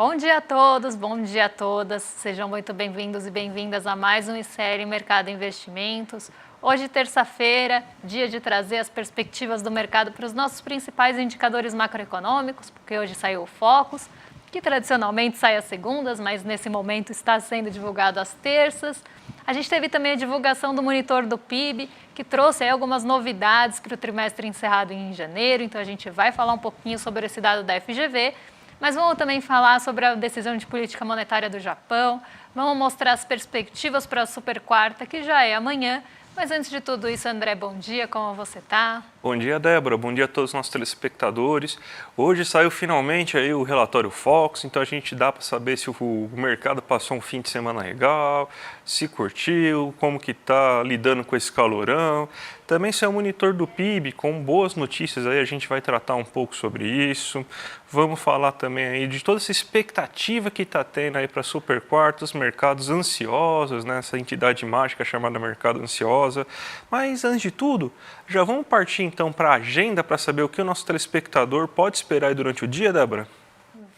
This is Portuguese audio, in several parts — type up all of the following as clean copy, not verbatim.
Bom dia a todos, bom dia a todas. Sejam muito bem-vindos e bem-vindas a mais um série Mercado Investimentos. Hoje, terça-feira, dia de trazer as perspectivas do mercado para os nossos principais indicadores macroeconômicos, porque hoje saiu o Focus, que tradicionalmente sai às segundas, mas nesse momento está sendo divulgado às terças. A gente teve também a divulgação do monitor do PIB, que trouxe aí algumas novidades para o trimestre encerrado em janeiro, então a gente vai falar um pouquinho sobre esse dado da FGV, mas vamos também falar sobre a decisão de política monetária do Japão, vamos mostrar as perspectivas para a super quarta, que já é amanhã. Mas antes de tudo isso, André, bom dia, como você está? Bom dia, Débora, bom dia a todos os nossos telespectadores. Hoje saiu finalmente aí o relatório Focus, então a gente dá para saber se o mercado passou um fim de semana legal, se curtiu, como que está lidando com esse calorão. Também saiu o monitor do PIB com boas notícias aí, a gente vai tratar um pouco sobre isso. Vamos falar também aí de toda essa expectativa que está tendo aí para a super quarta, os mercados ansiosos, né? Essa entidade mágica chamada mercado ansiosa. Mas antes de tudo, já vamos partir então para a agenda para saber o que o nosso telespectador pode esperar aí durante o dia, Débora?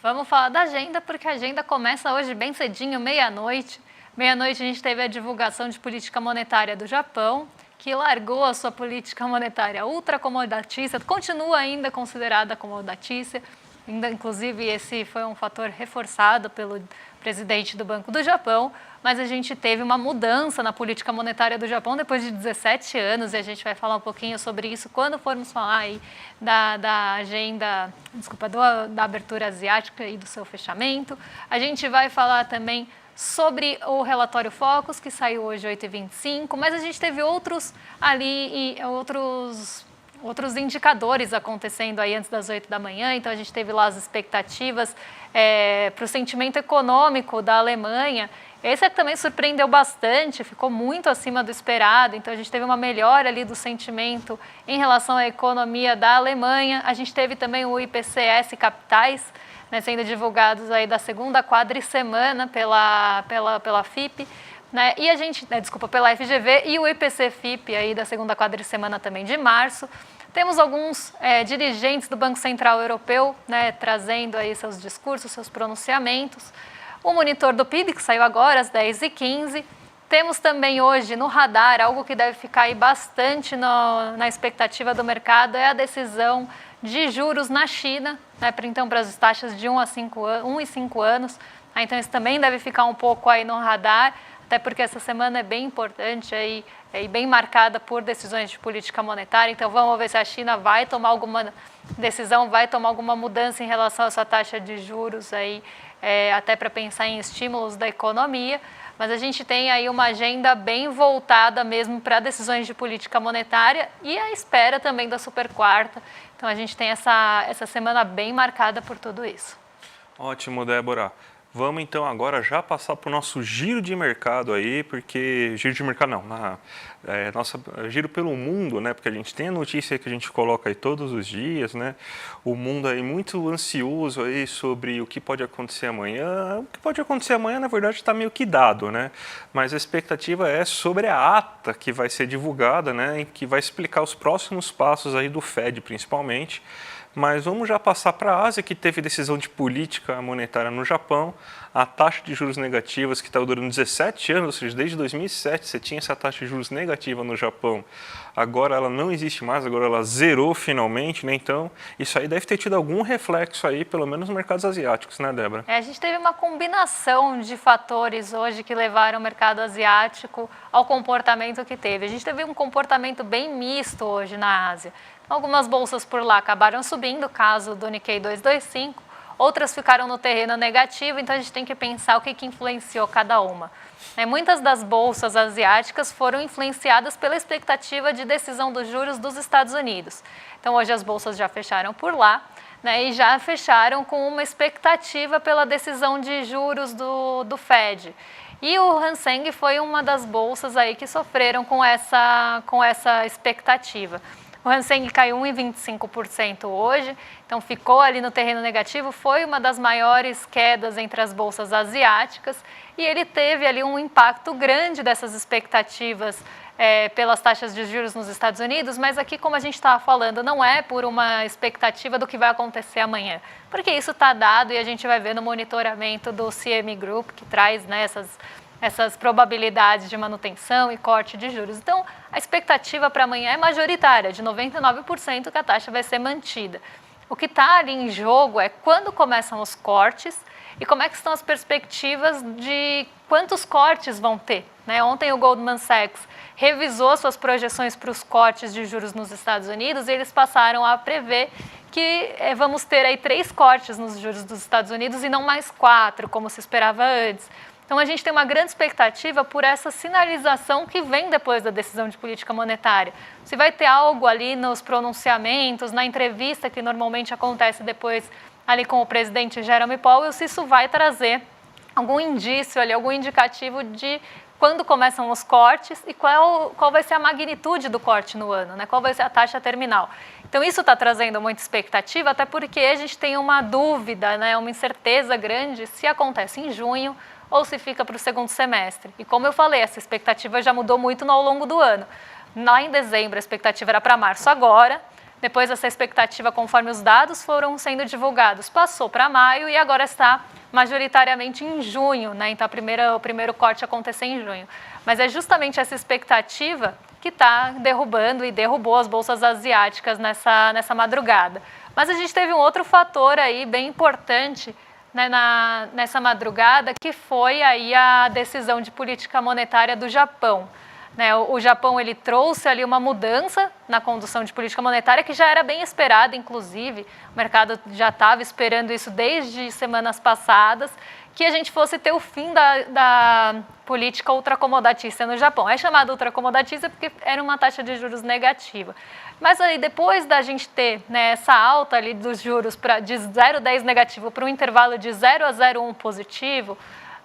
Vamos falar da agenda, porque a agenda começa hoje bem cedinho, meia-noite. Meia-noite a gente teve a divulgação de política monetária do Japão, que largou a sua política monetária ultracomodatícia, continua ainda considerada acomodatícia. Ainda, inclusive, esse foi um fator reforçado pelo presidente do Banco do Japão, mas a gente teve uma mudança na política monetária do Japão depois de 17 anos, e a gente vai falar um pouquinho sobre isso quando formos falar aí da agenda, da abertura asiática e do seu fechamento. A gente vai falar também sobre o relatório Focus, que saiu hoje 8h25, mas a gente teve outros indicadores acontecendo aí antes das 8 da manhã, então a gente teve lá as expectativas para o sentimento econômico da Alemanha. Esse também surpreendeu bastante, ficou muito acima do esperado, então a gente teve uma melhora ali do sentimento em relação à economia da Alemanha. A gente teve também o IPCS Capitais, né, sendo divulgados aí da segunda quadricemana pela FIP, né, e a gente, pela FGV, e o IPC-FIP aí da segunda quadricemana também de março. Temos alguns dirigentes do Banco Central Europeu, né, trazendo aí seus discursos, seus pronunciamentos. O monitor do PIB, que saiu agora às 10h15. Temos também hoje no radar, algo que deve ficar aí bastante na expectativa do mercado, é a decisão de juros na China, né, para as taxas de 1 e 5 anos. Então isso também deve ficar um pouco aí no radar, até porque essa semana é bem importante aí, e bem marcada por decisões de política monetária. Então vamos ver se a China vai tomar alguma decisão, vai tomar alguma mudança em relação a essa taxa de juros aí, até para pensar em estímulos da economia. Mas a gente tem aí uma agenda bem voltada mesmo para decisões de política monetária e a espera também da super quarta. Então a gente tem essa semana bem marcada por tudo isso. Ótimo, Débora. Vamos então agora já passar para o nosso giro de mercado aí, porque giro de mercado não, giro pelo mundo, né? Porque a gente tem a notícia que a gente coloca aí todos os dias, né? O mundo aí muito ansioso aí sobre o que pode acontecer amanhã. O que pode acontecer amanhã, na verdade, está meio que dado, né? Mas a expectativa é sobre a ata que vai ser divulgada, né? E que vai explicar os próximos passos aí do Fed, principalmente. Mas vamos já passar para a Ásia, que teve decisão de política monetária no Japão. A taxa de juros negativas, que estava durando 17 anos, ou seja, desde 2007 você tinha essa taxa de juros negativa no Japão. Agora ela não existe mais, agora ela zerou finalmente, né? Então isso aí deve ter tido algum reflexo aí, pelo menos nos mercados asiáticos, né, Débora? A gente teve uma combinação de fatores hoje que levaram o mercado asiático ao comportamento que teve. A gente teve um comportamento bem misto hoje na Ásia. Algumas bolsas por lá acabaram subindo, caso do Nikkei 225, outras ficaram no terreno negativo, então a gente tem que pensar o que influenciou cada uma. Muitas das bolsas asiáticas foram influenciadas pela expectativa de decisão dos juros dos Estados Unidos. Então hoje as bolsas já fecharam por lá, né, e já fecharam com uma expectativa pela decisão de juros do Fed. E o Hang Seng foi uma das bolsas aí que sofreram com essa expectativa. O Hang Seng caiu 1,25% hoje, então ficou ali no terreno negativo, foi uma das maiores quedas entre as bolsas asiáticas e ele teve ali um impacto grande dessas expectativas pelas taxas de juros nos Estados Unidos, mas aqui, como a gente estava falando, não é por uma expectativa do que vai acontecer amanhã, porque isso está dado e a gente vai ver no monitoramento do CME Group, que traz, né, essas probabilidades de manutenção e corte de juros. Então, a expectativa para amanhã é majoritária, de 99% que a taxa vai ser mantida. O que está ali em jogo é quando começam os cortes e como é que estão as perspectivas de quantos cortes vão ter, né? Ontem o Goldman Sachs revisou suas projeções para os cortes de juros nos Estados Unidos e eles passaram a prever que vamos ter aí 3 cortes nos juros dos Estados Unidos e não mais 4, como se esperava antes. Então, a gente tem uma grande expectativa por essa sinalização que vem depois da decisão de política monetária. Se vai ter algo ali nos pronunciamentos, na entrevista que normalmente acontece depois ali com o presidente Jerome Powell, se isso vai trazer algum indício ali, algum indicativo de quando começam os cortes e qual vai ser a magnitude do corte no ano, né? Qual vai ser a taxa terminal. Então, isso está trazendo muita expectativa, até porque a gente tem uma dúvida, né? Uma incerteza grande se acontece em junho ou se fica para o segundo semestre. E como eu falei, essa expectativa já mudou muito ao longo do ano. Lá em dezembro, a expectativa era para março agora, depois essa expectativa, conforme os dados foram sendo divulgados, passou para maio e agora está majoritariamente em junho, né? Então, o primeiro corte acontecer em junho. Mas é justamente essa expectativa que está derrubando e derrubou as bolsas asiáticas nessa madrugada. Mas a gente teve um outro fator aí bem importante, né, nessa madrugada, que foi aí a decisão de política monetária do Japão. Né, o Japão ele trouxe ali uma mudança na condução de política monetária que já era bem esperada, inclusive, o mercado já estava esperando isso desde semanas passadas, que a gente fosse ter o fim da política ultracomodatícia no Japão. É chamada ultracomodatícia porque era uma taxa de juros negativa. Mas aí depois da gente ter, né, essa alta ali dos juros de 0,10 negativo para um intervalo de 0 a 0,1 positivo,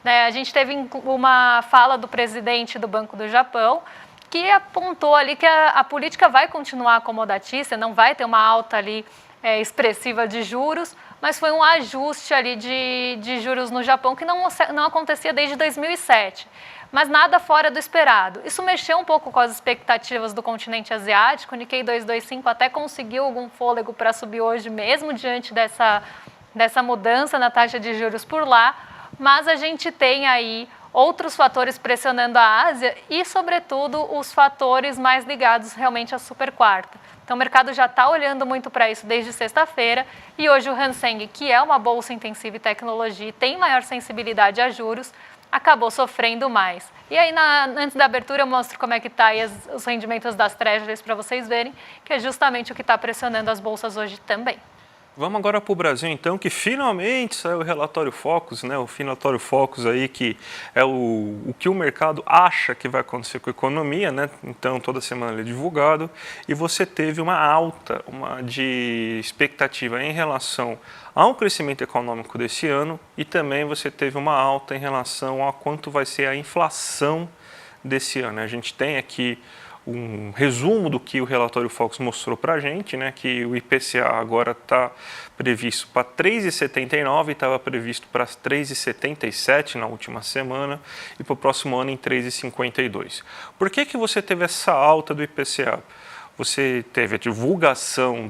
né, a gente teve uma fala do presidente do Banco do Japão que apontou ali que a política vai continuar acomodatícia, não vai ter uma alta ali expressiva de juros, mas foi um ajuste ali de juros no Japão que não acontecia desde 2007. Mas nada fora do esperado. Isso mexeu um pouco com as expectativas do continente asiático. O Nikkei 225 até conseguiu algum fôlego para subir hoje mesmo, diante dessa mudança na taxa de juros por lá. Mas a gente tem aí outros fatores pressionando a Ásia e, sobretudo, os fatores mais ligados realmente à super quarta. Então, o mercado já está olhando muito para isso desde sexta-feira e hoje o Hang Seng, que é uma bolsa intensiva em tecnologia e tem maior sensibilidade a juros, acabou sofrendo mais. E aí, antes da abertura, eu mostro como é que está os rendimentos das treasuries para vocês verem, que é justamente o que está pressionando as bolsas hoje também. Vamos agora para o Brasil, então, que finalmente saiu o relatório Focus, né? O relatório Focus aí, que é o que o mercado acha que vai acontecer com a economia, né? Então, toda semana ele é divulgado, e você teve uma alta de expectativa em relação ao crescimento econômico desse ano, e também você teve uma alta em relação a quanto vai ser a inflação desse ano. A gente tem aqui um resumo do que o relatório Focus mostrou para a gente, né, que o IPCA agora está previsto para 3,79, estava previsto para 3,77 na última semana, e para o próximo ano em 3,52. Por que você teve essa alta do IPCA? Você teve a divulgação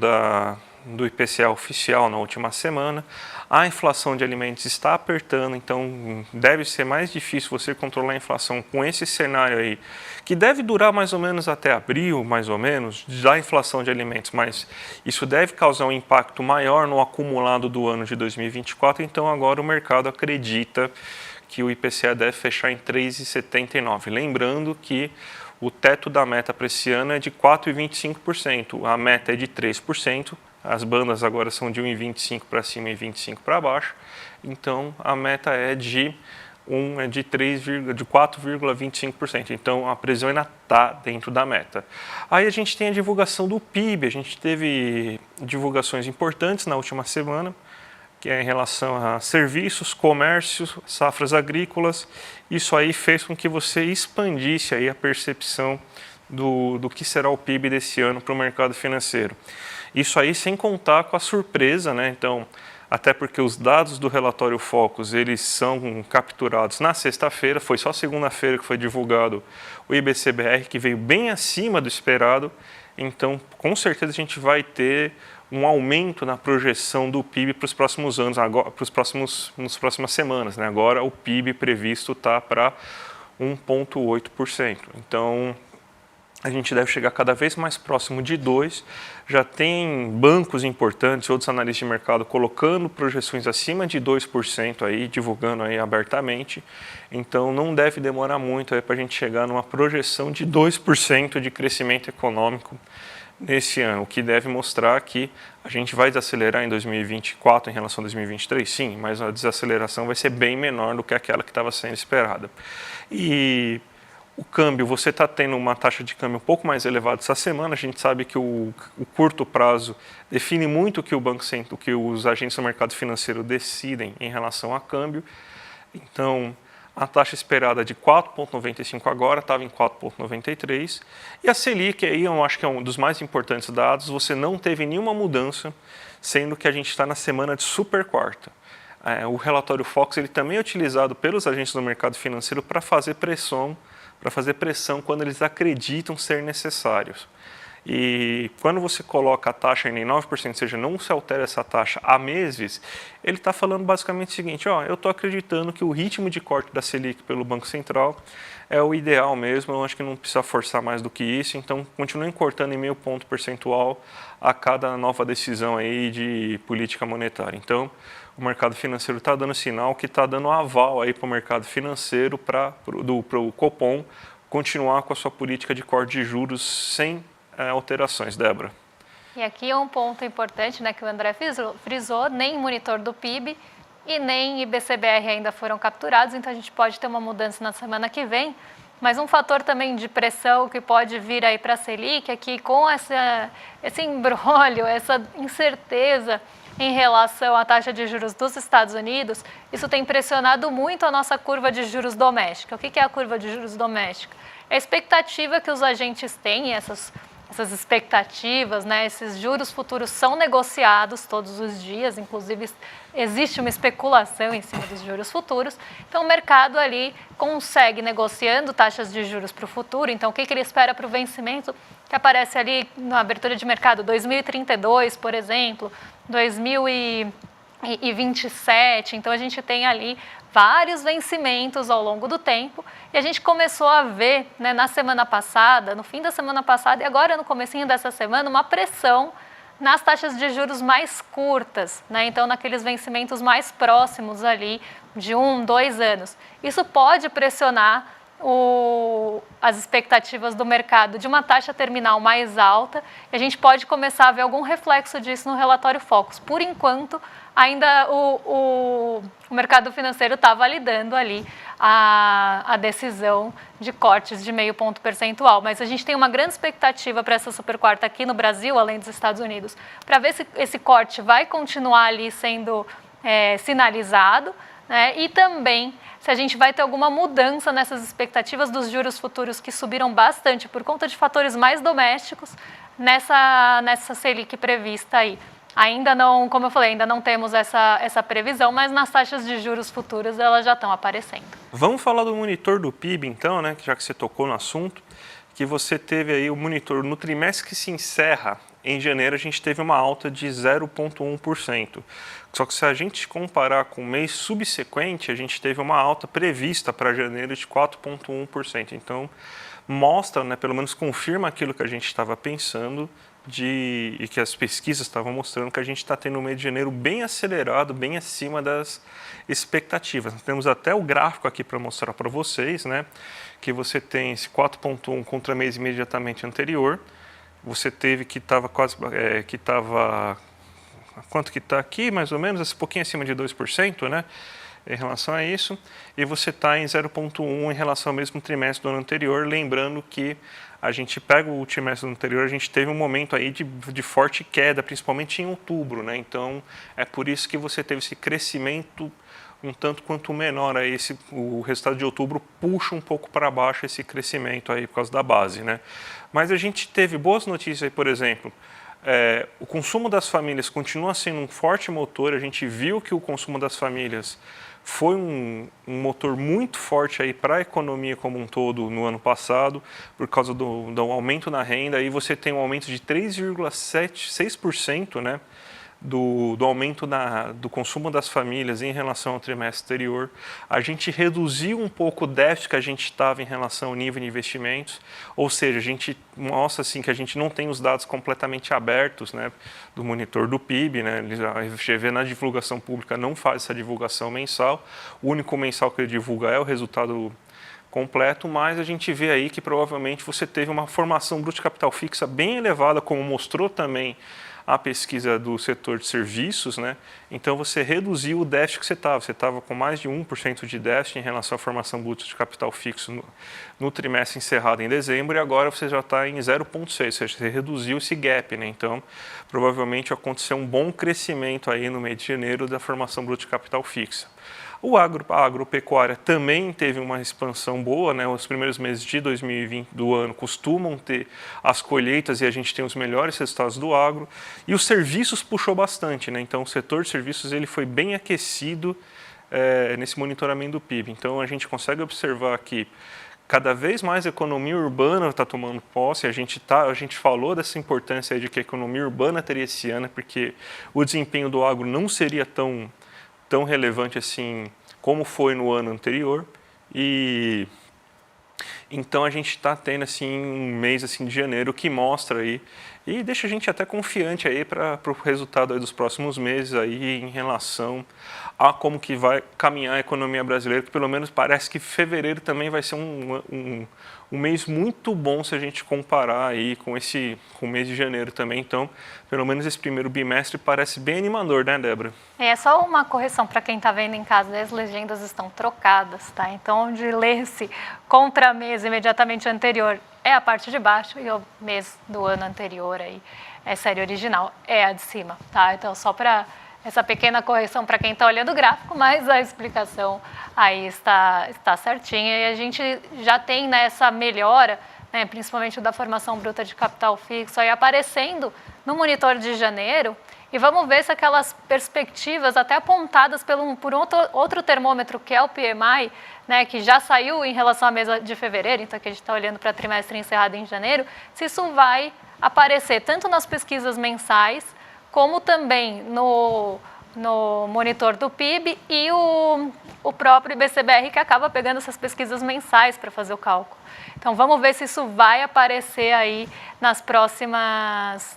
do IPCA oficial na última semana, a inflação de alimentos está apertando, então deve ser mais difícil você controlar a inflação com esse cenário aí, que deve durar mais ou menos até abril, mais ou menos, da inflação de alimentos, mas isso deve causar um impacto maior no acumulado do ano de 2024, então agora o mercado acredita que o IPCA deve fechar em 3,79. Lembrando que o teto da meta para esse ano é de 4,25%, a meta é de 3%, as bandas agora são de 1,25 para cima e 25 para baixo, então a meta é de 4,25%, então a previsão ainda está dentro da meta. Aí a gente tem a divulgação do PIB, a gente teve divulgações importantes na última semana, que é em relação a serviços, comércios, safras agrícolas. Isso aí fez com que você expandisse aí a percepção do que será o PIB desse ano para o mercado financeiro. Isso aí sem contar com a surpresa, né? Então, até porque os dados do relatório Focus, eles são capturados na sexta-feira, foi só segunda-feira que foi divulgado o IBCBR, que veio bem acima do esperado, então com certeza a gente vai ter um aumento na projeção do PIB para os próximos anos, agora, nas próximas semanas, né? Agora o PIB previsto está para 1,8%, então a gente deve chegar cada vez mais próximo de 2%. Já tem bancos importantes, outros analistas de mercado colocando projeções acima de 2% aí, divulgando aí abertamente. Então não deve demorar muito aí para a gente chegar numa projeção de 2% de crescimento econômico nesse ano, o que deve mostrar que a gente vai desacelerar em 2024 em relação a 2023, sim, mas a desaceleração vai ser bem menor do que aquela que estava sendo esperada. E o câmbio, você está tendo uma taxa de câmbio um pouco mais elevada essa semana. A gente sabe que o curto prazo define muito o que o Banco Central, o que os agentes do mercado financeiro decidem em relação a câmbio. Então, a taxa esperada de 4,95 agora estava em 4,93. E a Selic, aí eu acho que é um dos mais importantes dados, você não teve nenhuma mudança, sendo que a gente está na semana de super quarta. O relatório Focus ele também é utilizado pelos agentes do mercado financeiro para fazer pressão quando eles acreditam ser necessários. E quando você coloca a taxa em 9%, ou seja, não se altera essa taxa há meses, ele está falando basicamente o seguinte, eu estou acreditando que o ritmo de corte da Selic pelo Banco Central é o ideal mesmo, eu acho que não precisa forçar mais do que isso, então continuem cortando em 0,5 ponto percentual a cada nova decisão aí de política monetária. Então, o mercado financeiro está dando sinal que está dando aval aí para o mercado financeiro, para o Copom continuar com a sua política de corte de juros sem alterações, Débora. E aqui é um ponto importante, né, que o André frisou, nem monitor do PIB e nem IBCBR ainda foram capturados, então a gente pode ter uma mudança na semana que vem. Mas um fator também de pressão que pode vir aí para a Selic é que com esse imbróglio, essa incerteza em relação à taxa de juros dos Estados Unidos, isso tem pressionado muito a nossa curva de juros doméstica. O que é a curva de juros doméstica? É a expectativa que os agentes têm, essas expectativas, né, esses juros futuros são negociados todos os dias, inclusive existe uma especulação em cima dos juros futuros, então o mercado ali consegue negociando taxas de juros para o futuro, então o que ele espera para o vencimento que aparece ali na abertura de mercado, 2032, por exemplo, 2027, então a gente tem ali vários vencimentos ao longo do tempo e a gente começou a ver, né, na semana passada, no fim da semana passada e agora no comecinho dessa semana, uma pressão nas taxas de juros mais curtas, né? Então naqueles vencimentos mais próximos ali de 1, 2 anos. Isso pode pressionar as expectativas do mercado de uma taxa terminal mais alta e a gente pode começar a ver algum reflexo disso no relatório Focus. Por enquanto, ainda o mercado financeiro está validando ali a decisão de cortes de 0,5 ponto percentual, mas a gente tem uma grande expectativa para essa super quarta aqui no Brasil, além dos Estados Unidos, para ver se esse corte vai continuar ali sendo sinalizado, né? E também se a gente vai ter alguma mudança nessas expectativas dos juros futuros que subiram bastante por conta de fatores mais domésticos nessa Selic prevista aí. Ainda não, como eu falei, ainda não temos essa previsão, mas nas taxas de juros futuros elas já estão aparecendo. Vamos falar do monitor do PIB então, né, já que você tocou no assunto, que você teve aí o monitor no trimestre que se encerra em janeiro, a gente teve uma alta de 0,1%. Só que se a gente comparar com o mês subsequente, a gente teve uma alta prevista para janeiro de 4,1%. Então, mostra, né, pelo menos confirma aquilo que a gente estava pensando e que as pesquisas estavam mostrando, que a gente está tendo um mês de janeiro bem acelerado, bem acima das expectativas. Nós temos até o gráfico aqui para mostrar para vocês, né, que você tem esse 4,1 contra mês imediatamente anterior. Você teve que estava quase, quanto que está aqui, mais ou menos, um pouquinho acima de 2%, né, em relação a isso, e você está em 0,1 em relação ao mesmo trimestre do ano anterior, lembrando que a gente pega o trimestre do ano anterior, a gente teve um momento aí de forte queda, principalmente em outubro, né, então é por isso que você teve esse crescimento um tanto quanto menor aí o resultado de outubro puxa um pouco para baixo esse crescimento aí por causa da base, né? Mas a gente teve boas notícias aí, por exemplo, o consumo das famílias continua sendo um forte motor. A gente viu que o consumo das famílias foi um motor muito forte aí para a economia como um todo no ano passado, por causa do aumento na renda. Aí você tem um aumento de 3,6%, né, do aumento do consumo das famílias em relação ao trimestre anterior. A gente reduziu um pouco o déficit que a gente estava em relação ao nível de investimentos, ou seja, a gente mostra assim, que a gente não tem os dados completamente abertos, né, do monitor do PIB, né, a FGV na divulgação pública não faz essa divulgação mensal, o único mensal que ele divulga é o resultado completo, mas a gente vê aí que provavelmente você teve uma formação bruta de capital fixa bem elevada, como mostrou também a pesquisa do setor de serviços, né? Então você reduziu o déficit que você estava com mais de 1% de déficit em relação à formação bruta de capital fixo no trimestre encerrado em dezembro, e agora você já está em 0,6%, ou seja, você reduziu esse gap, né? Então provavelmente aconteceu um bom crescimento aí no mês de janeiro da formação bruta de capital fixa. A agropecuária também teve uma expansão boa, né? Os primeiros meses de 2020 do ano costumam ter as colheitas e a gente tem os melhores resultados do agro. E os serviços puxou bastante, né? Então o setor de serviços ele foi bem aquecido nesse monitoramento do PIB. Então a gente consegue observar que cada vez mais a economia urbana está tomando posse. A gente falou dessa importância aí de que a economia urbana teria esse ano, porque o desempenho do agro não seria tão relevante assim como foi no ano anterior, e então a gente está tendo assim um mês assim de janeiro que mostra aí e deixa a gente até confiante aí para o resultado aí dos próximos meses aí em relação a como que vai caminhar a economia brasileira, que pelo menos parece que fevereiro também vai ser um mês muito bom se a gente comparar aí com o mês de janeiro também. Então, pelo menos esse primeiro bimestre parece bem animador, né, Débora? É só uma correção para quem está vendo em casa, as legendas estão trocadas, tá? Então, onde lê-se contra mês imediatamente anterior é a parte de baixo e o mês do ano anterior aí é série original, é a de cima, tá? Então, só para essa pequena correção para quem está olhando o gráfico, mas a explicação aí está certinha, e a gente já tem nessa melhora, né, principalmente da formação bruta de capital fixo, aí aparecendo no monitor de janeiro, e vamos ver se aquelas perspectivas até apontadas por outro termômetro, que é o PMI, né, que já saiu em relação à mês de fevereiro, então que a gente está olhando para trimestre encerrado em janeiro, se isso vai aparecer tanto nas pesquisas mensais, como também no monitor do PIB e o próprio IBCBR, que acaba pegando essas pesquisas mensais para fazer o cálculo. Então, vamos ver se isso vai aparecer aí nas próximas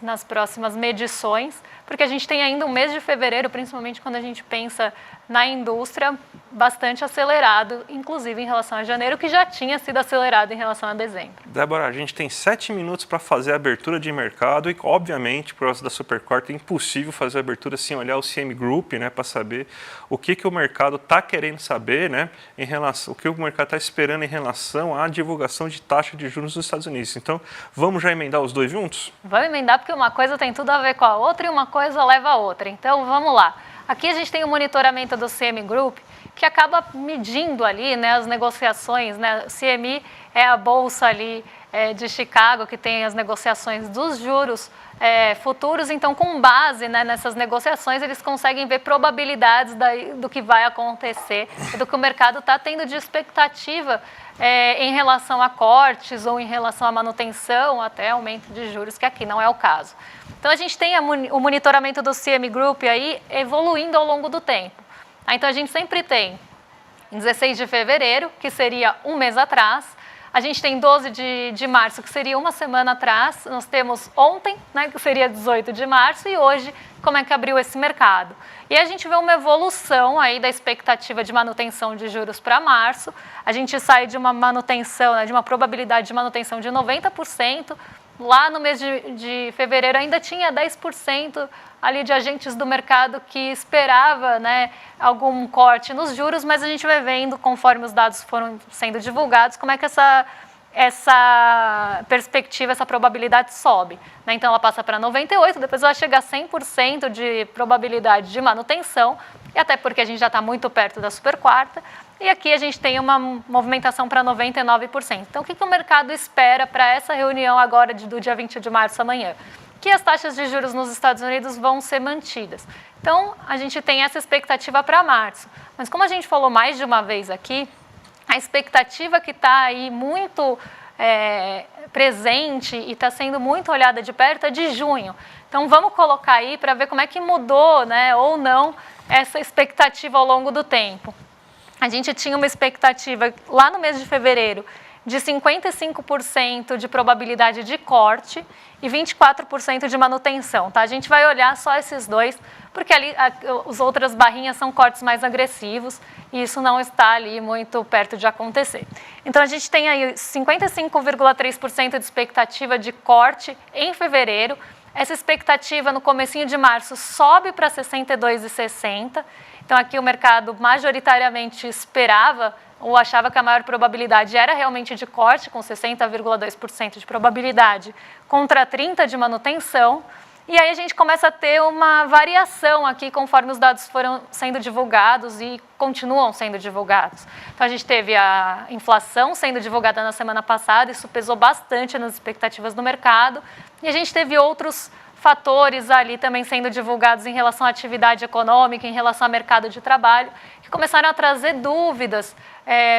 medições, porque a gente tem ainda um mês de fevereiro, principalmente quando a gente pensa na indústria, bastante acelerado, inclusive em relação a janeiro, que já tinha sido acelerado em relação a dezembro. Débora, a gente tem 7 minutos para fazer a abertura de mercado e, obviamente, por causa da Supercorte, é impossível fazer a abertura sem olhar o CM Group, né, para saber o que o mercado está querendo saber, né, em relação, o que o mercado está esperando em relação à divulgação de taxa de juros dos Estados Unidos. Então, vamos já emendar os dois juntos? Vamos emendar, porque uma coisa tem tudo a ver com a outra e uma coisa leva a outra. Então, vamos lá. Aqui a gente tem o monitoramento do CME Group, que acaba medindo ali, né, as negociações, né? O CME é a bolsa ali de Chicago, que tem as negociações dos juros futuros. Então, com base, né, nessas negociações, eles conseguem ver probabilidades do que vai acontecer e do que o mercado está tendo de expectativa em relação a cortes ou em relação à manutenção, até aumento de juros, que aqui não é o caso. Então, a gente tem o monitoramento do CME Group aí evoluindo ao longo do tempo. Então, a gente sempre tem, em 16 de fevereiro, que seria um mês atrás, a gente tem 12 de março, que seria uma semana atrás, nós temos ontem, né, que seria 18 de março, e hoje, como é que abriu esse mercado. E a gente vê uma evolução aí da expectativa de manutenção de juros para março, a gente sai de uma manutenção, né, de uma probabilidade de manutenção de 90%, lá no mês de fevereiro ainda tinha 10% ali de agentes do mercado que esperava, né, algum corte nos juros, mas a gente vai vendo, conforme os dados foram sendo divulgados, como é que essa essa perspectiva, essa probabilidade sobe. Né? Então, ela passa para 98%, depois ela chega a 100% de probabilidade de manutenção, e até porque a gente já está muito perto da super quarta, e aqui a gente tem uma movimentação para 99%. Então, o que o mercado espera para essa reunião agora do dia 20 de março, amanhã? Que as taxas de juros nos Estados Unidos vão ser mantidas. Então, a gente tem essa expectativa para março. Mas como a gente falou mais de uma vez aqui, a expectativa que está aí muito presente e está sendo muito olhada de perto é de junho. Então, vamos colocar aí para ver como é que mudou, né, ou não, essa expectativa ao longo do tempo. A gente tinha uma expectativa lá no mês de fevereiro de 55% de probabilidade de corte e 24% de manutenção. Tá? A gente vai olhar só esses dois, porque ali as outras barrinhas são cortes mais agressivos e isso não está ali muito perto de acontecer. Então, a gente tem aí 55,3% de expectativa de corte em fevereiro. Essa expectativa no comecinho de março sobe para 62,60%. Então, aqui o mercado majoritariamente esperava ou achava que a maior probabilidade era realmente de corte, com 60,2% de probabilidade, contra 30% de manutenção. E aí a gente começa a ter uma variação aqui conforme os dados foram sendo divulgados e continuam sendo divulgados. Então, a gente teve a inflação sendo divulgada na semana passada, isso pesou bastante nas expectativas do mercado, e a gente teve outros fatores ali também sendo divulgados em relação à atividade econômica, em relação ao mercado de trabalho, que começaram a trazer dúvidas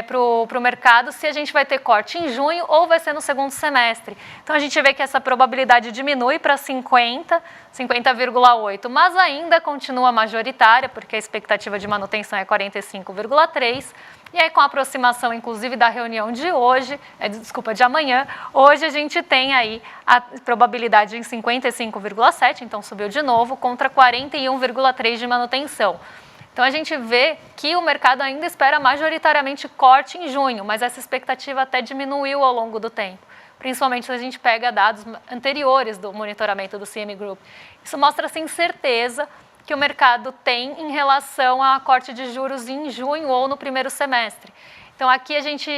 para o mercado se a gente vai ter corte em junho ou vai ser no segundo semestre. Então, a gente vê que essa probabilidade diminui para 50,8%, mas ainda continua majoritária, porque a expectativa de manutenção é 45,3%. E aí, com a aproximação, inclusive, da reunião de hoje, de amanhã, hoje a gente tem aí a probabilidade em 55,7%, então subiu de novo, contra 41,3% de manutenção. Então, a gente vê que o mercado ainda espera majoritariamente corte em junho, mas essa expectativa até diminuiu ao longo do tempo, principalmente se a gente pega dados anteriores do monitoramento do CME Group. Isso mostra essa incerteza que o mercado tem em relação a corte de juros em junho ou no primeiro semestre. Então, aqui a gente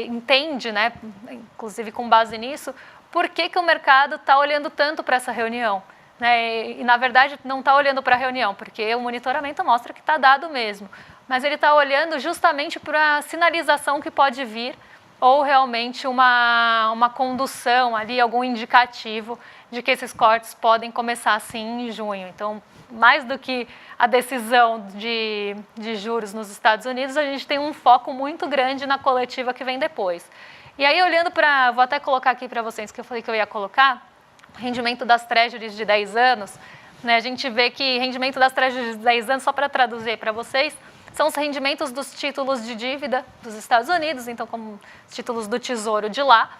entende, né, inclusive com base nisso, por que o mercado está olhando tanto para essa reunião. Né? E, na verdade, não está olhando para a reunião, porque o monitoramento mostra que está dado mesmo. Mas ele está olhando justamente para a sinalização que pode vir ou realmente uma condução ali, algum indicativo de que esses cortes podem começar sim em junho. Então, mais do que a decisão de juros nos Estados Unidos, a gente tem um foco muito grande na coletiva que vem depois. E aí, olhando para, vou até colocar aqui para vocês, que eu falei que eu ia colocar, rendimento das treasuries de 10 anos, né, a gente vê que rendimento das treasuries de 10 anos, só para traduzir para vocês, são os rendimentos dos títulos de dívida dos Estados Unidos, então como títulos do Tesouro de lá,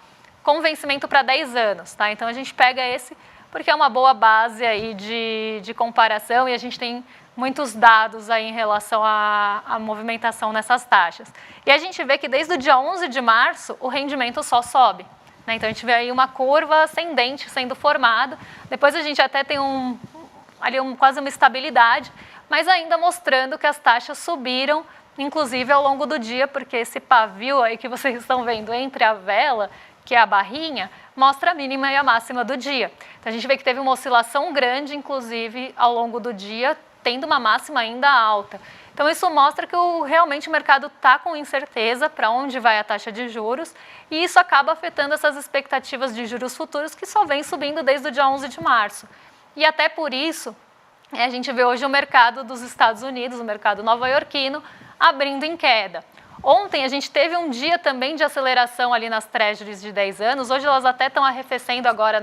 com vencimento para 10 anos. Tá? Então, a gente pega esse porque é uma boa base aí de comparação e a gente tem muitos dados aí em relação à movimentação nessas taxas. E a gente vê que desde o dia 11 de março o rendimento só sobe. Né? Então, a gente vê aí uma curva ascendente sendo formada. Depois a gente até tem quase uma estabilidade, mas ainda mostrando que as taxas subiram, inclusive ao longo do dia, porque esse pavio aí que vocês estão vendo entre a vela, que é a barrinha, mostra a mínima e a máxima do dia. Então, a gente vê que teve uma oscilação grande, inclusive, ao longo do dia, tendo uma máxima ainda alta. Então, isso mostra que realmente o mercado está com incerteza para onde vai a taxa de juros e isso acaba afetando essas expectativas de juros futuros que só vem subindo desde o dia 11 de março. E até por isso, a gente vê hoje o mercado dos Estados Unidos, o mercado nova-iorquino, abrindo em queda. Ontem a gente teve um dia também de aceleração ali nas treasuries de 10 anos, hoje elas até estão arrefecendo agora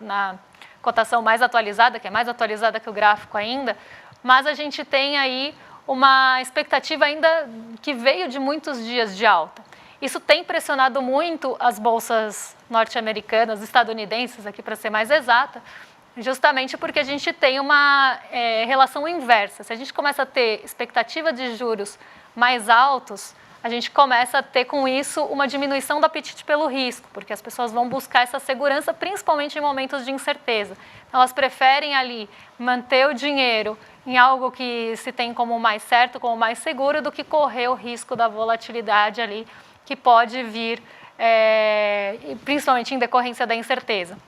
na cotação mais atualizada, que é mais atualizada que o gráfico ainda, mas a gente tem aí uma expectativa ainda que veio de muitos dias de alta. Isso tem pressionado muito as bolsas norte-americanas, estadunidenses, aqui para ser mais exata, justamente porque a gente tem uma relação inversa. Se a gente começa a ter expectativa de juros mais altos, a gente começa a ter com isso uma diminuição do apetite pelo risco, porque as pessoas vão buscar essa segurança, principalmente em momentos de incerteza. Então, elas preferem ali manter o dinheiro em algo que se tem como mais certo, como mais seguro, do que correr o risco da volatilidade ali, que pode vir e principalmente em decorrência da incerteza.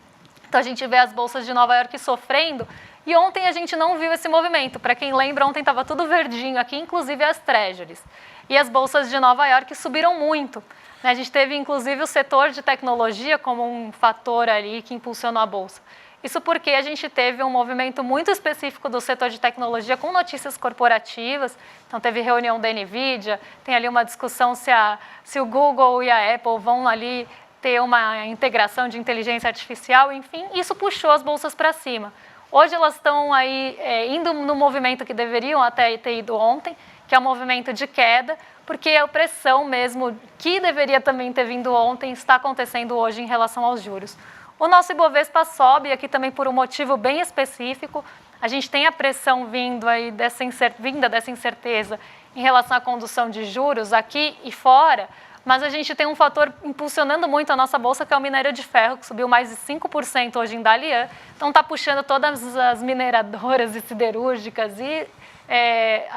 Então a gente vê as bolsas de Nova York sofrendo, e ontem a gente não viu esse movimento. Para quem lembra, ontem estava tudo verdinho aqui, inclusive as treasuries. E as bolsas de Nova York subiram muito. A gente teve inclusive o setor de tecnologia como um fator ali que impulsionou a bolsa. Isso porque a gente teve um movimento muito específico do setor de tecnologia com notícias corporativas. Então, teve reunião da NVIDIA, tem ali uma discussão se o Google e a Apple vão ali ter uma integração de inteligência artificial, enfim, isso puxou as bolsas para cima. Hoje elas estão aí indo no movimento que deveriam até ter ido ontem, que é um movimento de queda, porque a pressão mesmo, que deveria também ter vindo ontem, está acontecendo hoje em relação aos juros. O nosso Ibovespa sobe aqui também por um motivo bem específico. A gente tem a pressão vinda dessa incerteza em relação à condução de juros aqui e fora, mas a gente tem um fator impulsionando muito a nossa bolsa, que é o minério de ferro, que subiu mais de 5% hoje em Dalian. Então está puxando todas as mineradoras e siderúrgicas e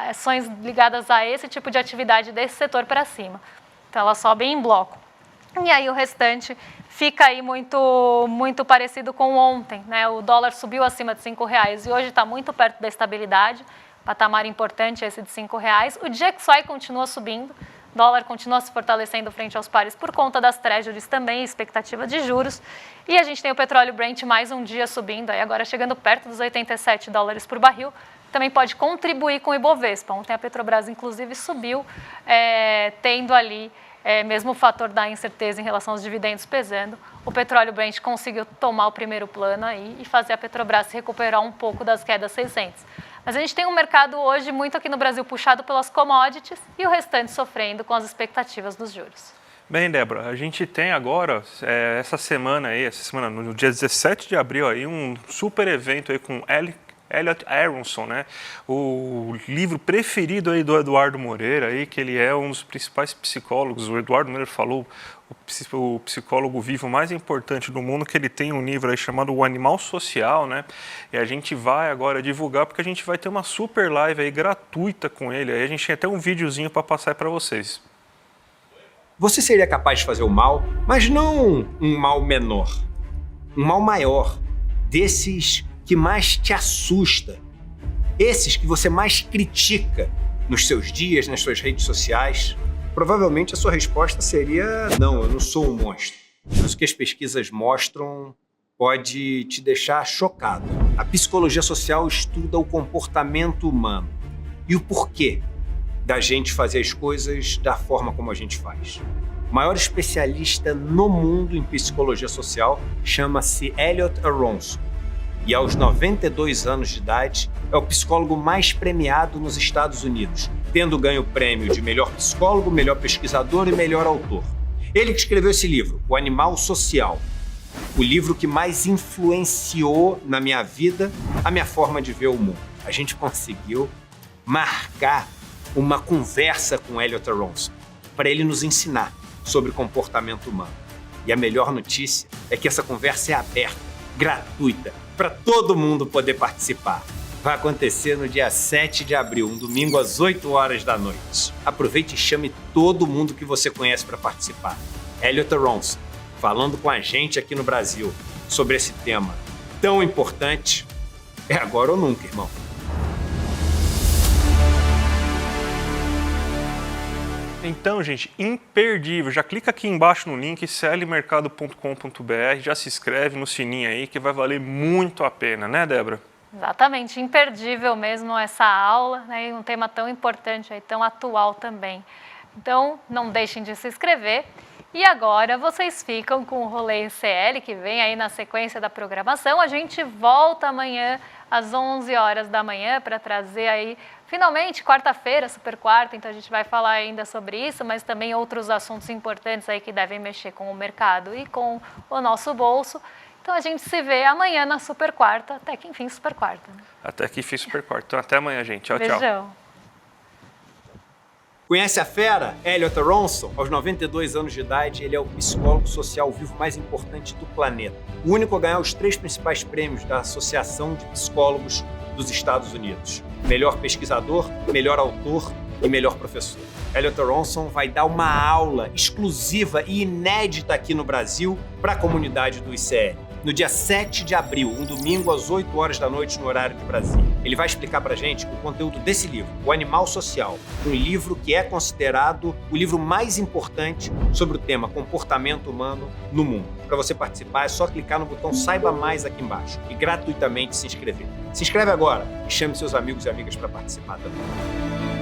ações ligadas a esse tipo de atividade desse setor para cima. Então elas sobem em bloco. E aí o restante fica aí muito parecido com ontem, né? O dólar subiu acima de R$5 e hoje está muito perto da estabilidade, patamar importante esse de R$5. O DXY continua subindo, o dólar continua se fortalecendo frente aos pares por conta das treasuries também, expectativa de juros. E a gente tem o petróleo Brent mais um dia subindo, aí agora chegando perto dos $87 por barril, também pode contribuir com o Ibovespa. Ontem a Petrobras, inclusive, subiu, tendo ali mesmo o fator da incerteza em relação aos dividendos pesando. O petróleo Brent conseguiu tomar o primeiro plano aí e fazer a Petrobras se recuperar um pouco das quedas 600. Mas a gente tem um mercado hoje muito aqui no Brasil puxado pelas commodities e o restante sofrendo com as expectativas dos juros. Bem, Débora, a gente tem agora, essa semana, no dia 17 de abril, aí, um super evento aí com Elliot Aronson, né? O livro preferido aí do Eduardo Moreira, aí, que ele é um dos principais psicólogos. O Eduardo Moreira falou, o psicólogo vivo mais importante do mundo, que ele tem um livro aí chamado O Animal Social, né? E a gente vai agora divulgar, porque a gente vai ter uma super live aí gratuita com ele. Aí a gente tem até um videozinho para passar para vocês. Você seria capaz de fazer o mal, mas não um mal menor, um mal maior, desses que mais te assusta, esses que você mais critica nos seus dias, nas suas redes sociais? Provavelmente a sua resposta seria: não, eu não sou um monstro. Mas o que as pesquisas mostram pode te deixar chocado. A psicologia social estuda o comportamento humano e o porquê da gente fazer as coisas da forma como a gente faz. O maior especialista no mundo em psicologia social chama-se Elliot Aronson. E aos 92 anos de idade, é o psicólogo mais premiado nos Estados Unidos, tendo ganho o prêmio de melhor psicólogo, melhor pesquisador e melhor autor. Ele que escreveu esse livro, O Animal Social, o livro que mais influenciou na minha vida a minha forma de ver o mundo. A gente conseguiu marcar uma conversa com Elliot Aronson para ele nos ensinar sobre comportamento humano. E a melhor notícia é que essa conversa é aberta, gratuita, para todo mundo poder participar. Vai acontecer no dia 7 de abril, um domingo às 8 horas da noite. Aproveite e chame todo mundo que você conhece para participar. Elliot Aronson, falando com a gente aqui no Brasil sobre esse tema tão importante. É agora ou nunca, irmão. Então, gente, imperdível. Já clica aqui embaixo no link clmercado.com.br, já se inscreve no sininho aí que vai valer muito a pena, né, Débora? Exatamente, imperdível mesmo essa aula, né, e um tema tão importante aí, tão atual também. Então, não deixem de se inscrever. E agora vocês ficam com o Rolê CL, que vem aí na sequência da programação. A gente volta amanhã às 11 horas da manhã para trazer aí, finalmente, quarta-feira, super quarta. Então a gente vai falar ainda sobre isso, mas também outros assuntos importantes aí que devem mexer com o mercado e com o nosso bolso. Então a gente se vê amanhã na super quarta, até que enfim super quarta. Até que enfim super quarta. Então até amanhã, gente. Tchau, Beijão. tchau. Conhece a fera? Elliot Aronson? Aos 92 anos de idade, ele é o psicólogo social vivo mais importante do planeta. O único a ganhar os 3 principais prêmios da Associação de Psicólogos dos Estados Unidos: melhor pesquisador, melhor autor e melhor professor. Elliot Aronson vai dar uma aula exclusiva e inédita aqui no Brasil para a comunidade do ICL. No dia 7 de abril, um domingo às 8 horas da noite no horário de Brasília. Ele vai explicar pra gente o conteúdo desse livro, O Animal Social, um livro que é considerado o livro mais importante sobre o tema comportamento humano no mundo. Para você participar é só clicar no botão Saiba Mais aqui embaixo e gratuitamente se inscrever. Se inscreve agora e chame seus amigos e amigas para participar também.